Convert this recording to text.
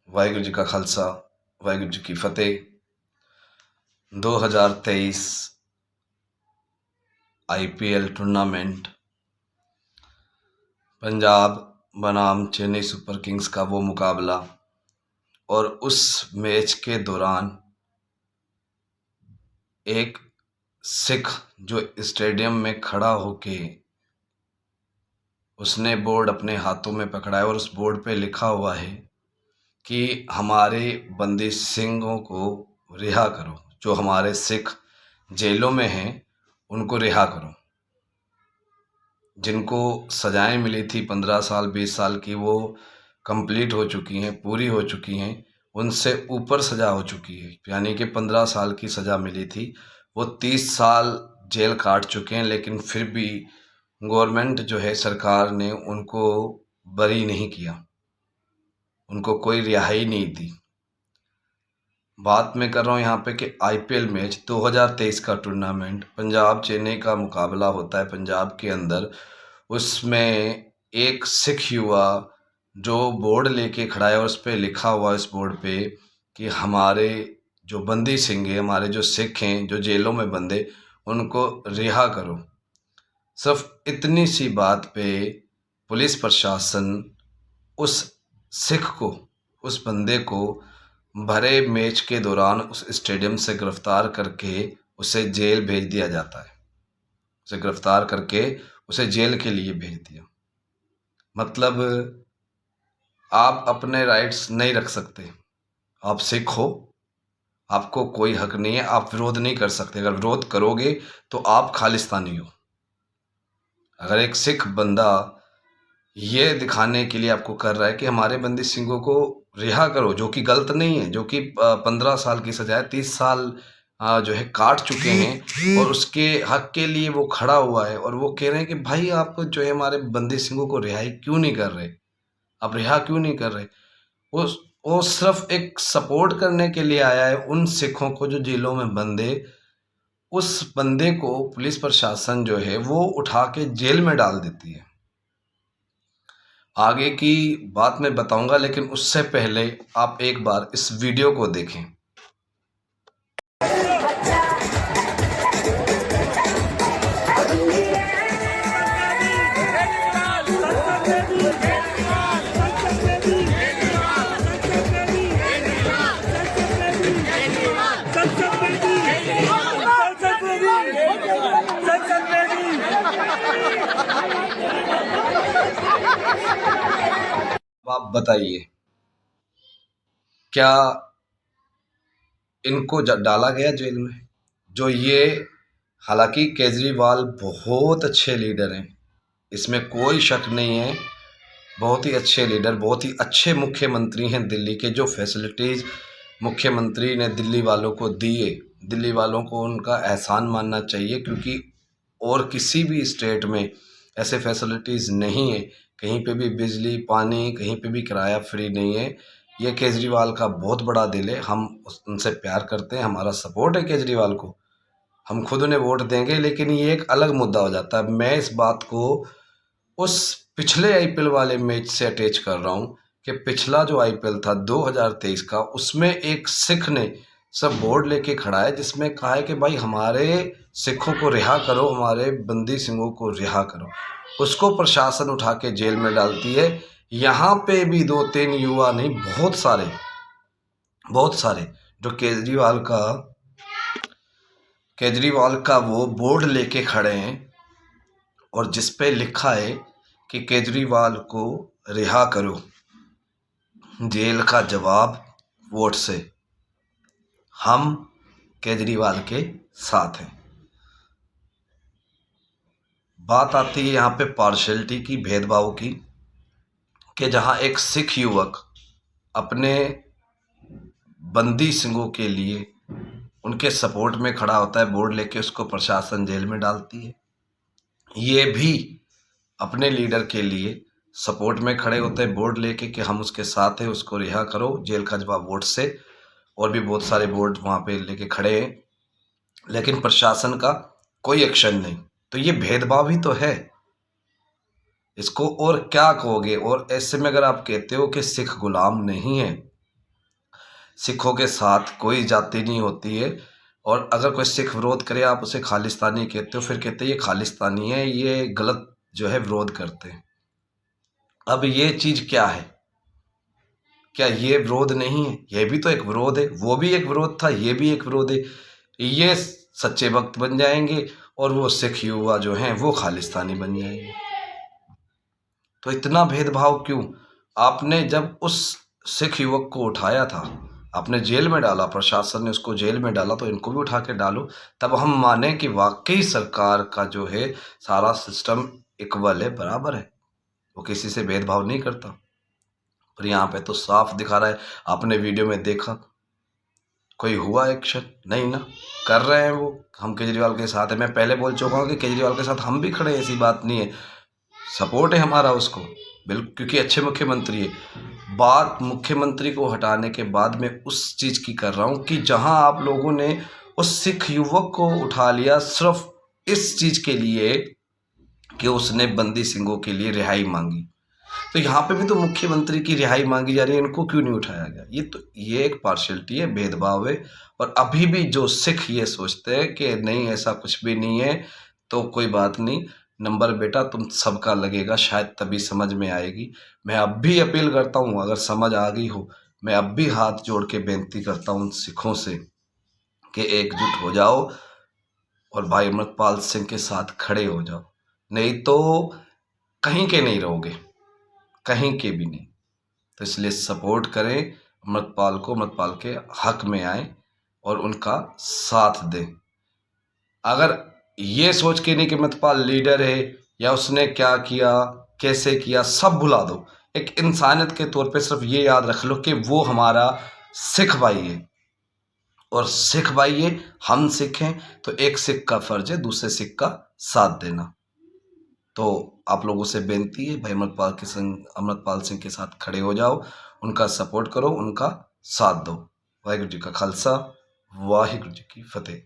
वाहिगुरू जी का खालसा, वाहिगुरू जी की फतेह। 2023 IPL tournament Punjab बनाम चेन्नई सुपर किंग्स का वो मुकाबला, और उस मैच के दौरान एक सिख जो स्टेडियम में खड़ा होके उसने बोर्ड अपने हाथों में पकड़ा है और उस बोर्ड पे लिखा हुआ है कि हमारे बंदी सिंहों को रिहा करो, जो हमारे सिख जेलों में हैं उनको रिहा करो। जिनको सजाएं मिली थी 15 साल 20 साल की, वो कंप्लीट हो चुकी हैं, पूरी हो चुकी हैं, उनसे ऊपर सज़ा हो चुकी है। यानी कि 15 साल की सज़ा मिली थी, वो 30 साल जेल काट चुके हैं, लेकिन फिर भी गवर्नमेंट जो है, सरकार ने उनको बरी नहीं किया, उनको कोई रिहाई नहीं दी। बात मैं कर रहा हूँ यहाँ पे कि आईपीएल मैच 2023 का टूर्नामेंट पंजाब चेन्नई का मुकाबला होता है पंजाब के अंदर। उसमें एक सिख युवा जो बोर्ड लेके खड़ा है और उस पे लिखा हुआ है, इस बोर्ड पे, कि हमारे जो बंदी सिंह हैं, हमारे जो सिख हैं जो जेलों में बंदे, उनको रिहा करो। सिर्फ इतनी सी बात पे पुलिस प्रशासन उस सिख को, उस बंदे को भरे मैच के दौरान उस स्टेडियम से गिरफ्तार करके उसे जेल भेज दिया जाता है। उसे गिरफ्तार करके उसे जेल के लिए भेज दिया। मतलब आप अपने राइट्स नहीं रख सकते। आप सिख हो, आपको कोई हक नहीं है, आप विरोध नहीं कर सकते। अगर विरोध करोगे तो आप खालिस्तानी हो। अगर एक सिख बंदा ये दिखाने के लिए आपको कर रहा है कि हमारे बंदी सिंहों को रिहा करो, जो कि गलत नहीं है, जो कि 15 साल की सजा है, 30 साल जो है काट चुके हैं, और उसके हक के लिए वो खड़ा हुआ है, और वो कह रहे हैं कि भाई आप जो है हमारे बंदी सिंहों को रिहाई क्यों नहीं कर रहे, आप रिहा क्यों नहीं कर रहे। वो वो सिर्फ एक सपोर्ट करने के लिए आया है उन सिखों को जो जेलों में बंदे। उस बंदे को पुलिस प्रशासन जो है वो उठा के जेल में डाल देती है। आगे की बात मैं बताऊंगा, लेकिन उससे पहले आप एक बार इस वीडियो को देखें। आप बताइए, क्या इनको डाला गया जेल में? जो ये, हालांकि केजरीवाल बहुत अच्छे लीडर हैं, इसमें कोई शक नहीं है, बहुत ही अच्छे लीडर, बहुत ही अच्छे मुख्यमंत्री हैं। दिल्ली के जो फैसिलिटीज़ मुख्यमंत्री ने दिल्ली वालों को दिए, दिल्ली वालों को उनका एहसान मानना चाहिए, क्योंकि और किसी भी स्टेट में ऐसे फैसिलिटीज़ नहीं है। कहीं पे भी बिजली पानी, कहीं पे भी किराया फ्री नहीं है। ये केजरीवाल का बहुत बड़ा दिल है, हम उनसे प्यार करते हैं, हमारा सपोर्ट है केजरीवाल को, हम खुद उन्हें वोट देंगे। लेकिन ये एक अलग मुद्दा हो जाता है। मैं इस बात को उस पिछले आईपीएल वाले मैच से अटैच कर रहा हूँ कि पिछला जो आईपीएल था 2023 का, उसमें एक सिख ने सब बोर्ड लेके खड़ा है जिसमें कहा है कि भाई हमारे सिखों को रिहा करो, हमारे बंदी सिंहों को रिहा करो। उसको प्रशासन उठा के जेल में डालती है। यहाँ पे भी 2-3 युवा नहीं, बहुत सारे जो केजरीवाल का वो बोर्ड लेके खड़े हैं, और जिस पे लिखा है कि केजरीवाल को रिहा करो, जेल का जवाब वोट से, हम केजरीवाल के साथ हैं। बात आती है यहाँ पे पार्शलिटी की, भेदभाव की, कि जहाँ एक सिख युवक अपने बंदी सिंहों के लिए उनके सपोर्ट में खड़ा होता है बोर्ड लेके, उसको प्रशासन जेल में डालती है। ये भी अपने लीडर के लिए सपोर्ट में खड़े होते हैं बोर्ड लेके कि हम उसके साथ हैं, उसको रिहा करो, जेल का जवाब वोट से। और भी बहुत सारे बोर्ड वहाँ पे लेके खड़े हैं, लेकिन प्रशासन का कोई एक्शन नहीं। तो ये भेदभाव ही तो है, इसको और क्या कहोगे। और ऐसे में अगर आप कहते हो कि सिख गुलाम नहीं है, सिखों के साथ कोई जाति नहीं होती है। और अगर कोई सिख विरोध करे, आप उसे खालिस्तानी कहते हो, फिर कहते हैं ये खालिस्तानी है, ये गलत जो है विरोध करते हैं। अब ये चीज़ क्या है? क्या ये विरोध नहीं है? ये भी तो एक विरोध है। वो भी एक विरोध था, ये भी एक विरोध है। ये सच्चे भक्त बन जाएंगे और वो सिख युवा जो हैं वो खालिस्तानी बन जाएंगे। तो इतना भेदभाव क्यों? आपने जब उस सिख युवक को उठाया था, आपने जेल में डाला, प्रशासन ने उसको जेल में डाला, तो इनको भी उठा के डालो, तब हम माने कि वाकई सरकार का जो है सारा सिस्टम इक्वल है, बराबर है, वो किसी से भेदभाव नहीं करता। पर यहाँ पे तो साफ दिखा रहा है। आपने वीडियो में देखा, कोई हुआ एक्शन नहीं ना, कर रहे हैं वो। हम केजरीवाल के साथ है, मैं पहले बोल चुका हूँ कि केजरीवाल के साथ हम भी खड़े हैं, ऐसी बात नहीं है, सपोर्ट है हमारा उसको बिल्कुल, क्योंकि अच्छे मुख्यमंत्री है। बात मुख्यमंत्री को हटाने के बाद मैं उस चीज़ की कर रहा हूँ कि जहाँ आप लोगों ने उस सिख युवक को उठा लिया सिर्फ इस चीज़ के लिए कि उसने बंदी सिंहों के लिए रिहाई मांगी, तो यहाँ पे भी तो मुख्यमंत्री की रिहाई मांगी जा रही है, इनको क्यों नहीं उठाया गया? ये एक पार्शियलिटी है, भेदभाव है। और अभी भी जो सिख ये सोचते हैं कि नहीं ऐसा कुछ भी नहीं है, तो कोई बात नहीं, नंबर बेटा तुम सबका लगेगा, शायद तभी समझ में आएगी। मैं अब भी अपील करता हूँ, अगर समझ आ गई हो, मैं अब भी हाथ जोड़ के बेनती करता हूँ सिखों से कि एकजुट हो जाओ और भाई अमृतपाल सिंह के साथ खड़े हो जाओ, नहीं तो कहीं के नहीं रहोगे, कहीं के भी नहीं। तो इसलिए सपोर्ट करें अमृतपाल को, अमृतपाल के हक में आए और उनका साथ दें। अगर ये सोच के नहीं कि अमृतपाल लीडर है या उसने क्या किया, कैसे किया, सब भुला दो। एक इंसानियत के तौर पे सिर्फ ये याद रख लो कि वो हमारा सिख भाई है, और सिख भाई है, हम सिख हैं, तो एक सिख का फर्ज है दूसरे सिख का साथ देना। तो आप लोगों से बेनती है, भाई अमृतपाल सिंह के साथ खड़े हो जाओ, उनका सपोर्ट करो, उनका साथ दो। वाहिगुरू जी का खालसा, वाहिगुरू जी की फतेह।